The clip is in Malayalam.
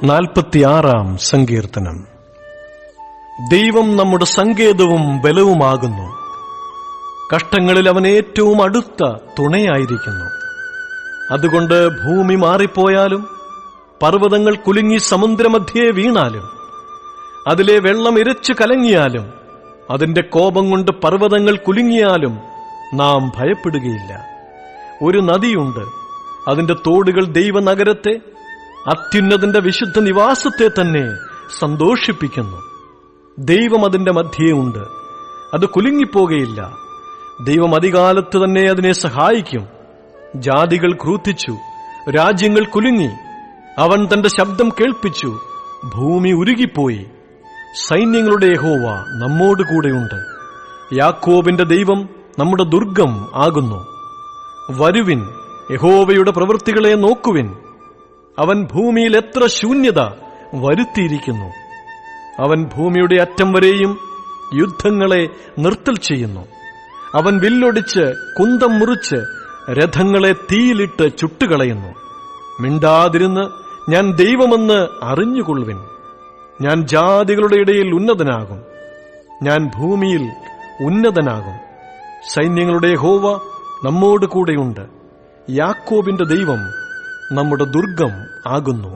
46 സങ്കീർത്തനം. ദൈവം നമ്മുടെ സങ്കേതവും ബലവുമാകുന്നു. കഷ്ടങ്ങളിൽ അവൻ ഏറ്റവും അടുത്ത തുണയായിരിക്കുന്നു. അതുകൊണ്ട് ഭൂമി മാറിപ്പോയാലും പർവ്വതങ്ങൾ കുലുങ്ങി സമുദ്രമധ്യേ വീണാലും അതിലെ വെള്ളം ഇരച്ചു കലങ്ങിയാലും അതിന്റെ കോപം കൊണ്ട് പർവ്വതങ്ങൾ കുലുങ്ങിയാലും നാം ഭയപ്പെടുകയില്ല. ഒരു നദിയുണ്ട്, അതിന്റെ തോടുകൾ ദൈവനഗരത്തെ, അത്യുന്നതന്റെ വിശുദ്ധ നിവാസത്തെ തന്നെ സന്തോഷിപ്പിക്കുന്നു. ദൈവം അതിന്റെ മധ്യേ ഉണ്ട്, അത് കുലുങ്ങിപ്പോകയില്ല. ദൈവം അതികാലത്ത് തന്നെ അതിനെ സഹായിക്കും. ജാതികൾ ക്രൂദ്ധിച്ചു, രാജ്യങ്ങൾ കുലുങ്ങി. അവൻ തന്റെ ശബ്ദം കേൾപ്പിച്ചു, ഭൂമി ഉരുകിപ്പോയി. സൈന്യങ്ങളുടെ യഹോവ നമ്മോടുകൂടെയുണ്ട്. യാക്കോബിന്റെ ദൈവം നമ്മുടെ ദുർഗം ആകുന്നു. വരുവിൻ, യഹോവയുടെ പ്രവൃത്തികളെ നോക്കുവിൻ. അവൻ ഭൂമിയിൽ എത്ര ശൂന്യത വരുത്തിയിരിക്കുന്നു. അവൻ ഭൂമിയുടെ അറ്റം വരെയും യുദ്ധങ്ങളെ നിർത്തൽ ചെയ്യുന്നു. അവൻ വില്ലൊടിച്ച് കുന്തം മുറിച്ച് രഥങ്ങളെ തീയിലിട്ട് ചുട്ടുകളയുന്നു. മിണ്ടാതിരുന്ന് ഞാൻ ദൈവമെന്ന് അറിഞ്ഞുകൊള്ളുവിൻ. ഞാൻ ജാതികളുടെ ഇടയിൽ ഉന്നതനാകും, ഞാൻ ഭൂമിയിൽ ഉന്നതനാകും. സൈന്യങ്ങളുടെ യഹോവ നമ്മോട് കൂടെയുണ്ട്. യാക്കോബിന്റെ ദൈവം നമ്മുടെ ദുർഗം ആകുന്നു.